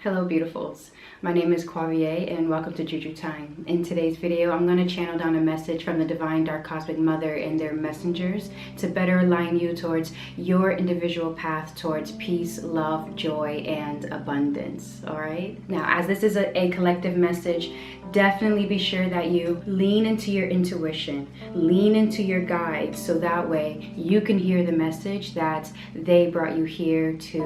Hello beautifuls, my name is Quavia and welcome to JuJu Thyme. In today's video, I'm going to channel down a message from the Divine Dark Cosmic Mother and their messengers to better align you towards your individual path towards peace, love, joy, and abundance. Alright? Now, as this is a collective message, definitely be sure that you lean into your intuition, lean into your guides, so that way you can hear the message that they brought you here to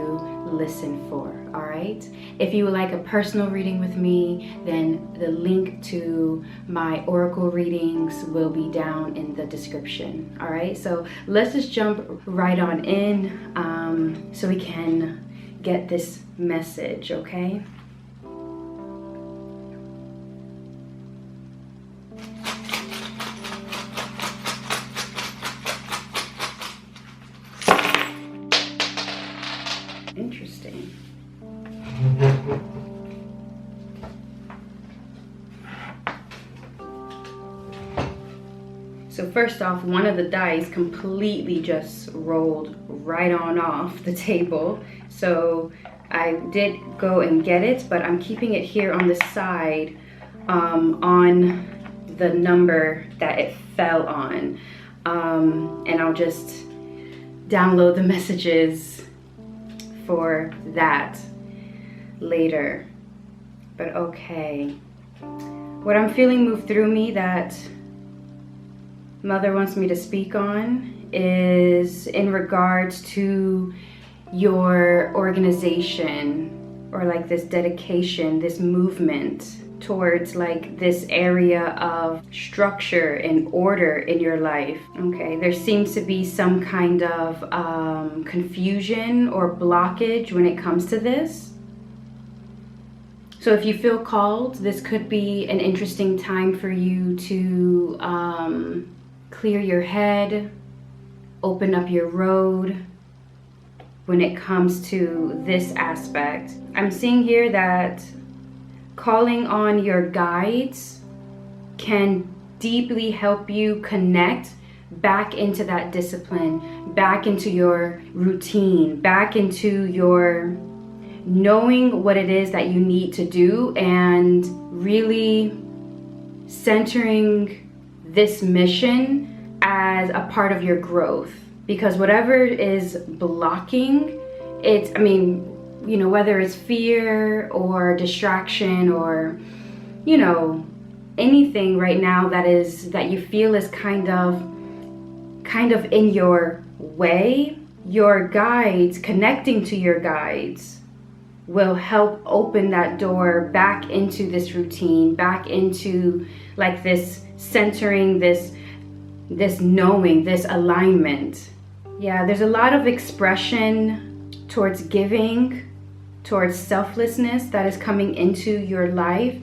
listen for. Alright? If you would like a personal reading with me, then the link to my oracle readings will be down in the description. Alright, so let's just jump right on in so we can get this message, okay? Interesting. So first off, one of the dice completely just rolled right on off the table. So I did go and get it, but I'm keeping it here on the side on the number that it fell on. And I'll just download the messages for that later. But okay, what I'm feeling move through me that Mother wants me to speak on is in regards to your organization, or like this dedication, this movement towards like this area of structure and order in your life. Okay, there seems to be some kind of confusion or blockage when it comes to this. So if you feel called, this could be an interesting time for you to clear your head, open up your road when it comes to this aspect. I'm seeing here that calling on your guides can deeply help you connect back into that discipline, back into your routine, back into your knowing what it is that you need to do, and really centering this mission as a part of your growth. Because whatever is blocking it, I mean, you know, whether it's fear or distraction or, you know, anything right now that you feel is kind of in your way, your guides, connecting to your guides will help open that door back into this routine, back into like this centering, this knowing, this alignment. Yeah, there's a lot of expression towards giving, towards selflessness that is coming into your life.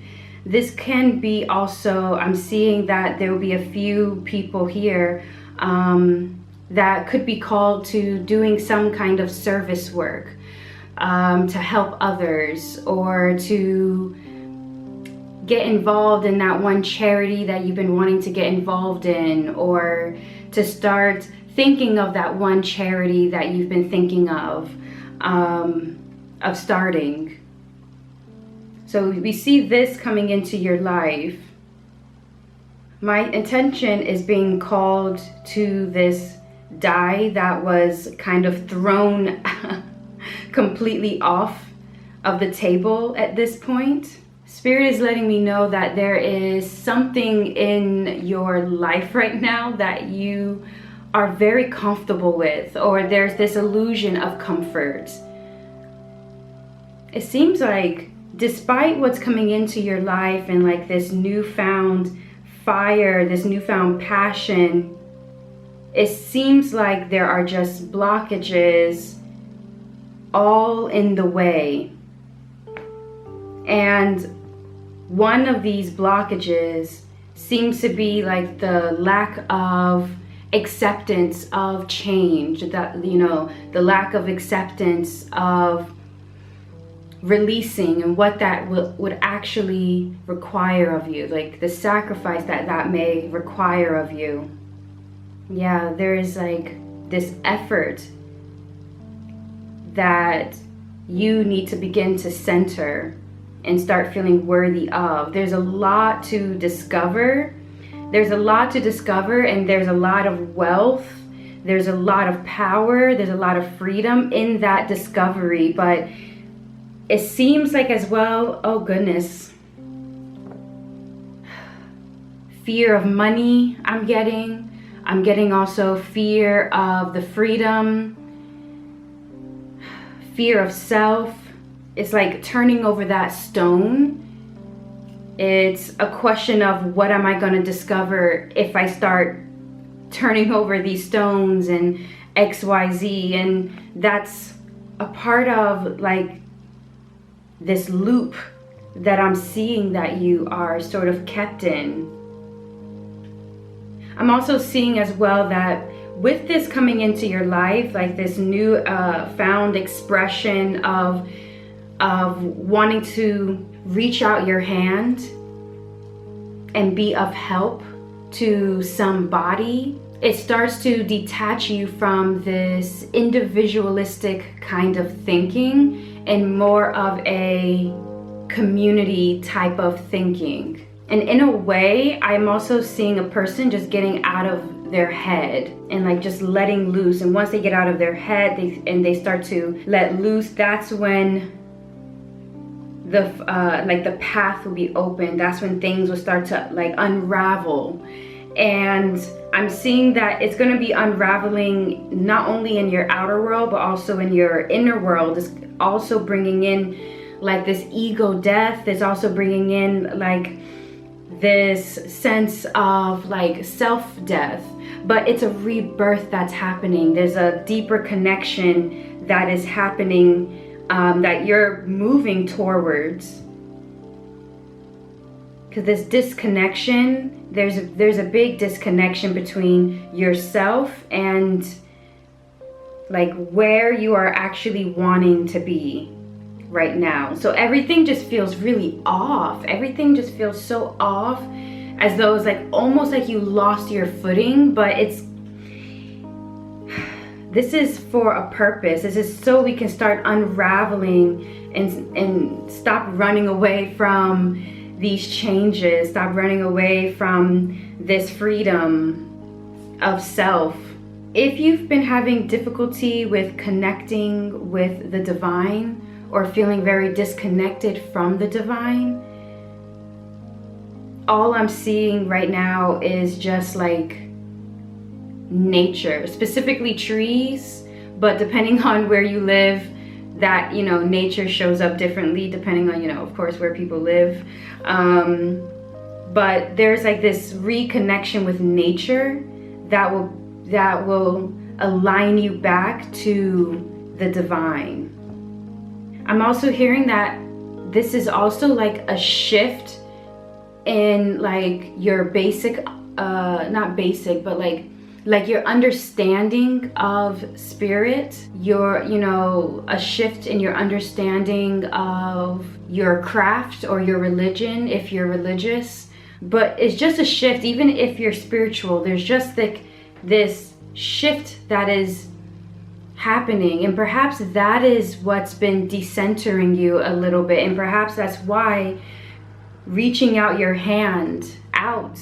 This can be also, I'm seeing that there will be a few people here that could be called to doing some kind of service work, to help others, or to get involved in that one charity that you've been wanting to get involved in, or to start thinking of that one charity that you've been thinking of starting. So we see this coming into your life. My intention is being called to this die that was kind of thrown completely off of the table at this point. Spirit is letting me know that there is something in your life right now that you are very comfortable with, or there's this illusion of comfort. It seems like despite what's coming into your life and like this newfound fire, this newfound passion, it seems like there are just blockages all in the way. And one of these blockages seems to be like the lack of acceptance of change, that, you know, the lack of acceptance of releasing and what that would actually require of you, like the sacrifice that may require of you. Yeah, there is like this effort that you need to begin to center and start feeling worthy of. There's a lot to discover. There's a lot to discover, and there's a lot of wealth. There's a lot of power. There's a lot of freedom in that discovery. But it seems like as well, oh goodness, fear of money I'm getting. I'm getting also fear of the freedom, fear of self. It's like turning over that stone. It's a question of what am I going to discover if I start turning over these stones and XYZ. And that's a part of like this loop that I'm seeing that you are sort of kept in. I'm also seeing as well that with this coming into your life, like this new found expression of wanting to reach out your hand and be of help to somebody, it starts to detach you from this individualistic kind of thinking and more of a community type of thinking. And in a way, I'm also seeing a person just getting out of their head and like just letting loose. And once they get out of their head they start to let loose, that's when the path will be open. That's when things will start to like unravel. And I'm seeing that it's going to be unraveling not only in your outer world but also in your inner world. It's also bringing in like this ego death. It's also bringing in like this sense of like self-death, but it's a rebirth that's happening. There's a deeper connection that is happening that you're moving towards. Because this disconnection, there's a big disconnection between yourself and like where you are actually wanting to be right now. So everything just feels really off. Everything just feels so off, as though it's like almost like you lost your footing. But this is for a purpose. This is so we can start unraveling and stop running away from these changes, stop running away from this freedom of self. If you've been having difficulty with connecting with the divine, or feeling very disconnected from the divine, all I'm seeing right now is just like nature, specifically trees, but depending on where you live, that, you know, nature shows up differently depending on, you know, of course, where people live. But there's like this reconnection with nature that will align you back to the divine. I'm also hearing that this is also like a shift in like your basic, not basic, but like your understanding of spirit, a shift in your understanding of your craft or your religion if you're religious. But it's just a shift. Even if you're spiritual, there's just like this shift that is happening, and perhaps that is what's been decentering you a little bit, and perhaps that's why reaching out your hand out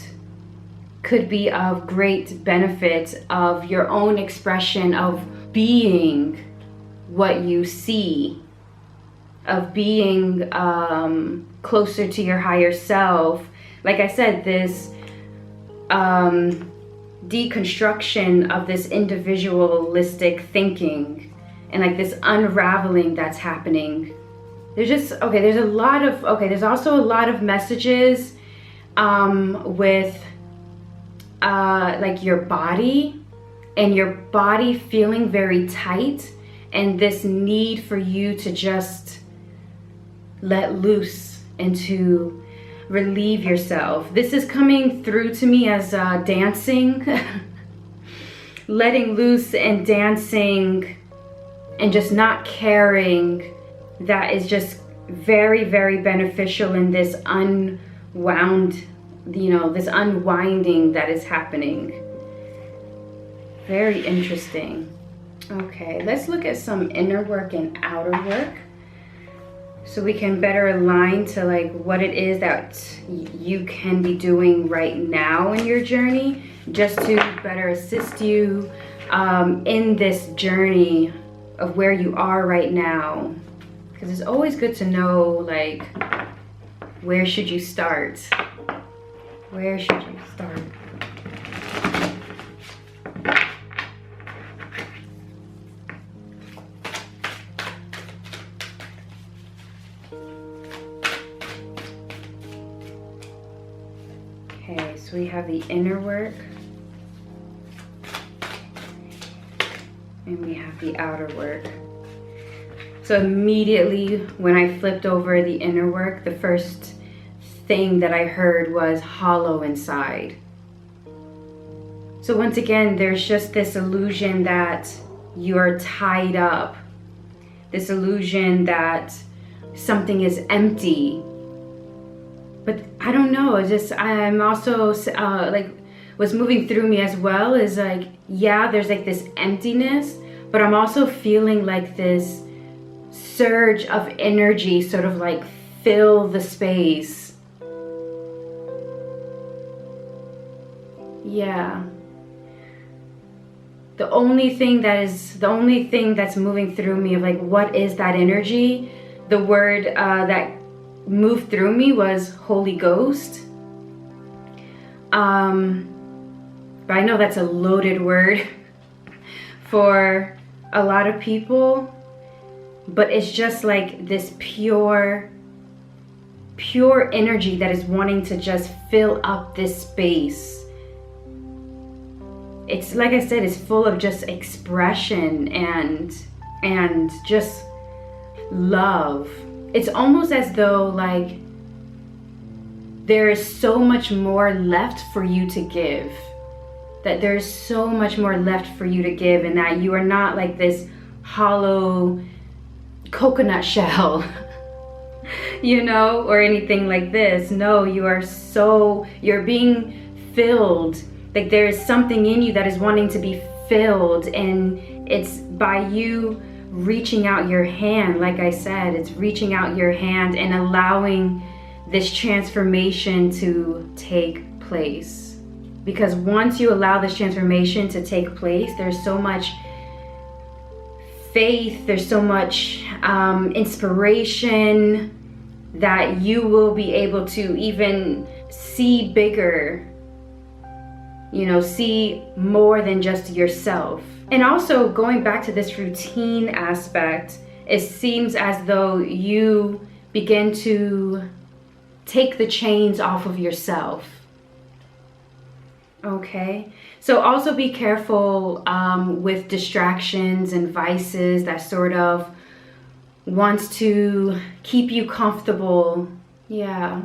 could be of great benefit of your own expression of being what you see, of being closer to your higher self. Like I said, this deconstruction of this individualistic thinking and like this unraveling that's happening. There's also a lot of messages with like your body, and your body feeling very tight, and this need for you to just let loose and to relieve yourself. This is coming through to me as dancing, letting loose and dancing and just not caring. That is just very, very beneficial in this unwound, this unwinding that is happening. Very interesting. Okay, let's look at some inner work and outer work so we can better align to like what it is that you can be doing right now in your journey, just to better assist you in this journey of where you are right now. Because it's always good to know, like, where should you start? Where should you start? Okay, so we have the inner work and we have the outer work. So immediately when I flipped over the inner work, the first thing that I heard was hollow inside. So once again, there's just this illusion that you're tied up, this illusion that something is empty. But I don't know, it's just, I'm also like, what's moving through me as well is like, yeah, there's like this emptiness, but I'm also feeling like this surge of energy sort of like fill the space. Yeah. The only thing that's moving through me of like, what is that energy? The word that moved through me was Holy Ghost. But I know that's a loaded word for a lot of people. But it's just like this pure energy that is wanting to just fill up this space. It's like I said, it's full of just expression and just love. It's almost as though like there is so much more left for you to give. That there's so much more left for you to give, and that you are not like this hollow coconut shell, you know, or anything like this. No, you're being filled. Like there is something in you that is wanting to be filled, and it's by you reaching out your hand. Like I said, it's reaching out your hand and allowing this transformation to take place. Because once you allow this transformation to take place, there's so much faith, there's so much inspiration that you will be able to even see bigger, you know, see more than just yourself. And also going back to this routine aspect, it seems as though you begin to take the chains off of yourself. Okay, so also be careful with distractions and vices that sort of wants to keep you comfortable. Yeah,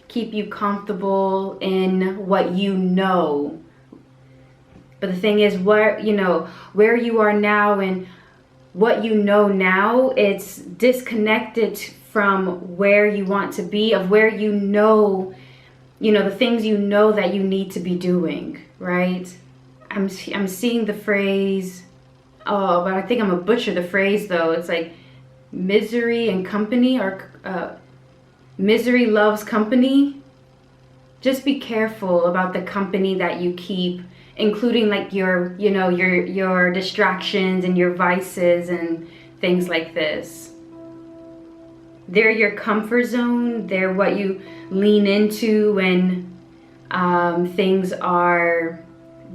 keep you comfortable in what you know. But the thing is, where you are now and what you know now, it's disconnected from where you want to be, of where you know, the things you know that you need to be doing, right? I'm seeing the phrase, oh, but I think I'm gonna butcher the phrase though. It's like misery and company, or misery loves company. Just be careful about the company that you keep, including like your distractions and your vices and things like this. They're your comfort zone. They're what you lean into when things are,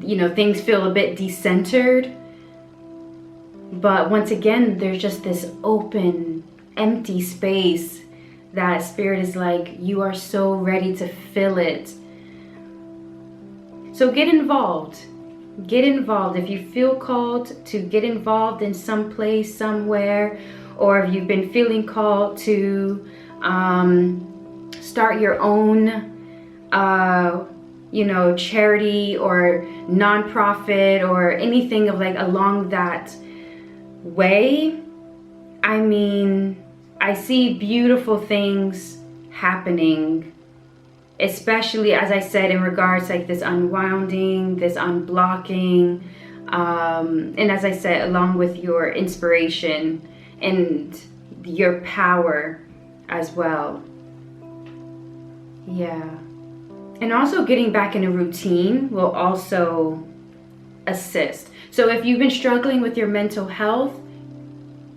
things feel a bit decentered. But once again, there's just this open, empty space that Spirit is like, you are so ready to fill it. So get involved. Get involved. If you feel called to get involved in some place, somewhere, or if you've been feeling called to start your own, charity or nonprofit or anything of like along that way, I mean, I see beautiful things happening, especially as I said in regards to like this unwounding, this unblocking, and as I said, along with your inspiration and your power as well. Yeah. And also getting back in a routine will also assist. So if you've been struggling with your mental health,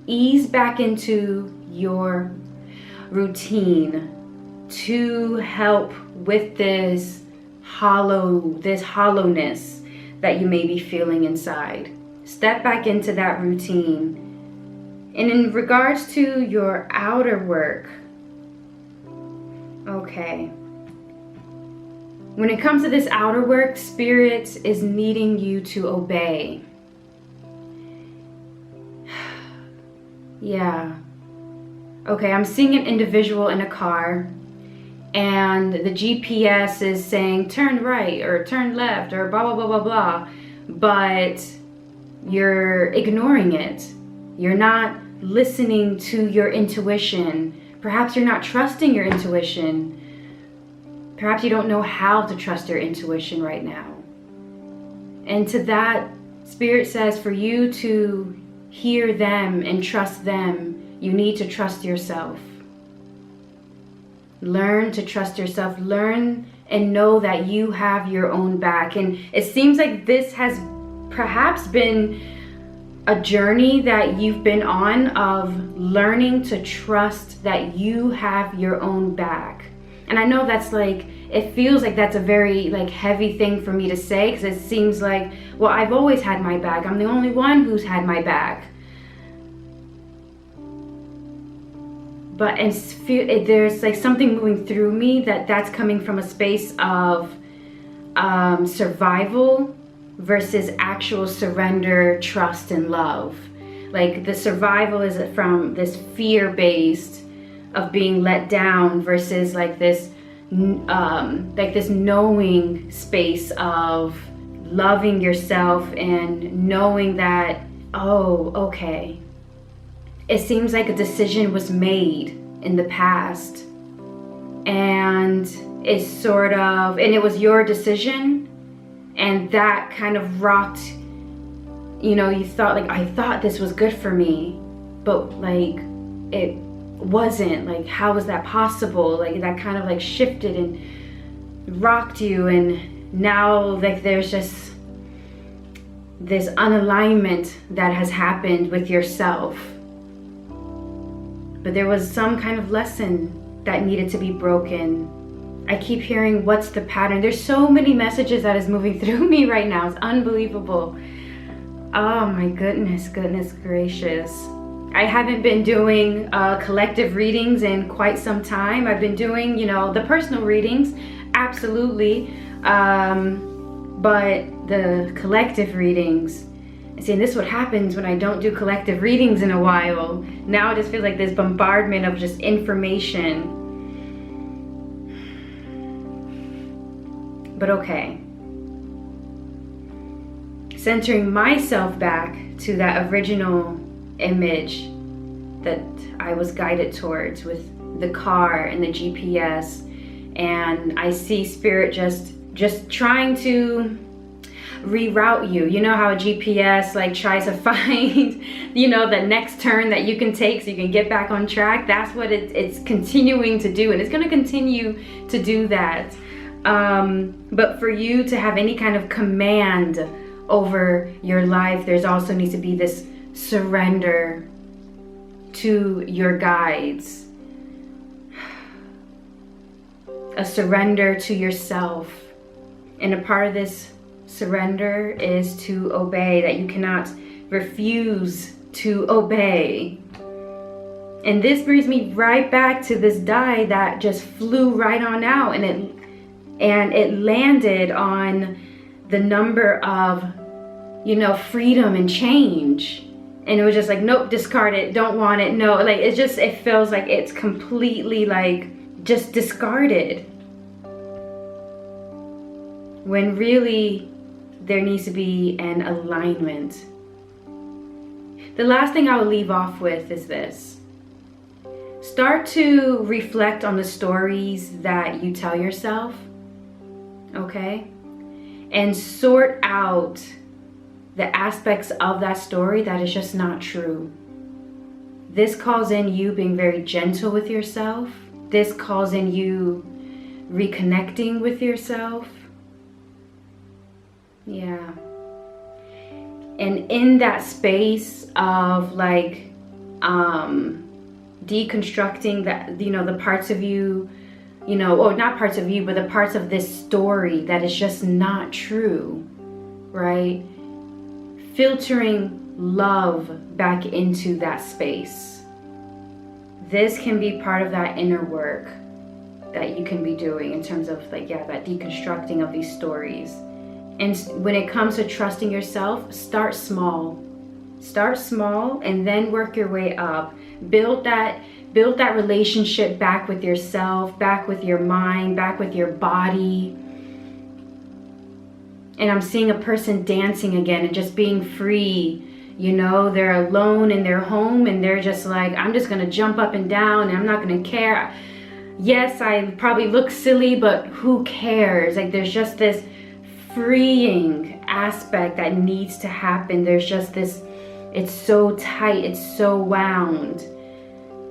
ease back into your routine to help with this hollowness that you may be feeling inside. Step back into that routine. And in regards to your outer work, okay, when it comes to this outer work, Spirit is needing you to obey. Yeah. Okay, I'm seeing an individual in a car, and the GPS is saying turn right or turn left or blah, blah, blah, blah, blah. But you're ignoring it. You're not listening to your intuition. Perhaps you're not trusting your intuition. Perhaps you don't know how to trust your intuition right now. And to that, Spirit says for you to hear them and trust them, you need to trust yourself. Learn to trust yourself. Learn and know that you have your own back. And it seems like this has perhaps been a journey that you've been on of learning to trust that you have your own back. And I know that's like, it feels like that's a very like heavy thing for me to say, because it seems like, well, I've always had my back. I'm the only one who's had my back. But there's like something moving through me that's coming from a space of survival versus actual surrender, trust, and love. Like the survival is from this fear-based of being let down versus like this knowing space of loving yourself and knowing that, oh, okay, it seems like a decision was made in the past, and it's sort of, and it was your decision, and that kind of rocked, you know, you thought like, I thought this was good for me, but like it wasn't. Like, how was that possible? Like that kind of like shifted and rocked you, and now like there's just this unalignment that has happened with yourself. But there was some kind of lesson that needed to be broken. I keep hearing, what's the pattern? There's so many messages that is moving through me right now. It's unbelievable. Oh my goodness gracious. I haven't been doing collective readings in quite some time. I've been doing, you know, the personal readings, absolutely. But the collective readings, see, and this is what happens when I don't do collective readings in a while. Now it just feels like this bombardment of just information. But okay. Centering myself back to that original image that I was guided towards with the car and the GPS. And I see Spirit just trying to reroute you. You know how a GPS like tries to find, you know, the next turn that you can take so you can get back on track. That's what it's continuing to do, and it's going to continue to do that. But for you to have any kind of command over your life, there's also needs to be this surrender to your guides, a surrender to yourself. And a part of this surrender is to obey, that you cannot refuse to obey. And this brings me right back to this die that just flew right on out, and it landed on the number of, you know, freedom and change. And it was just like, nope, discard it, don't want it, no. Like, it feels like it's completely like just discarded, when really there needs to be an alignment. The last thing I will leave off with is this. Start to reflect on the stories that you tell yourself, okay? And sort out the aspects of that story that is just not true. This calls in you being very gentle with yourself. This calls in you reconnecting with yourself. Yeah. And in that space of like deconstructing that, you know, the parts of you, you know, or not parts of you, but the parts of this story that is just not true, right? Filtering love back into that space. This can be part of that inner work that you can be doing in terms of like, yeah, that deconstructing of these stories. And when it comes to trusting yourself, start small. Start small and then work your way up. Build that relationship back with yourself, back with your mind, back with your body. And I'm seeing a person dancing again and just being free. You know, they're alone in their home and they're just like, I'm just gonna jump up and down and I'm not gonna care. Yes, I probably look silly, but who cares? Like, there's just this freeing aspect that needs to happen. There's just this, it's so tight, it's so wound.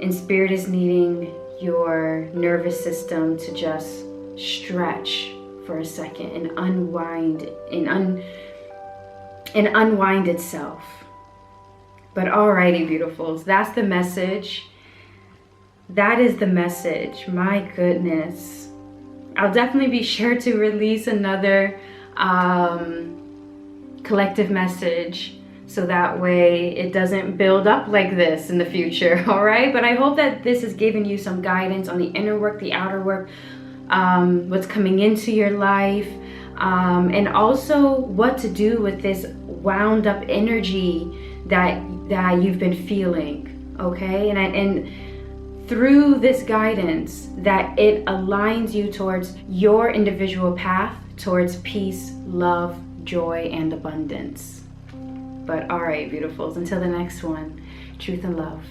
And Spirit is needing your nervous system to just stretch for a second and unwind and unwind itself. But alrighty, beautifuls, that's the message. That is the message. My goodness. I'll definitely be sure to release another collective message, so that way it doesn't build up like this in the future. All right, but I hope that this has given you some guidance on the inner work, the outer work, what's coming into your life, and also what to do with this wound up energy that you've been feeling. Okay, and through this guidance, that it aligns you towards your individual path towards peace, love, joy, and abundance. But all right, beautifuls, until the next one, truth and love.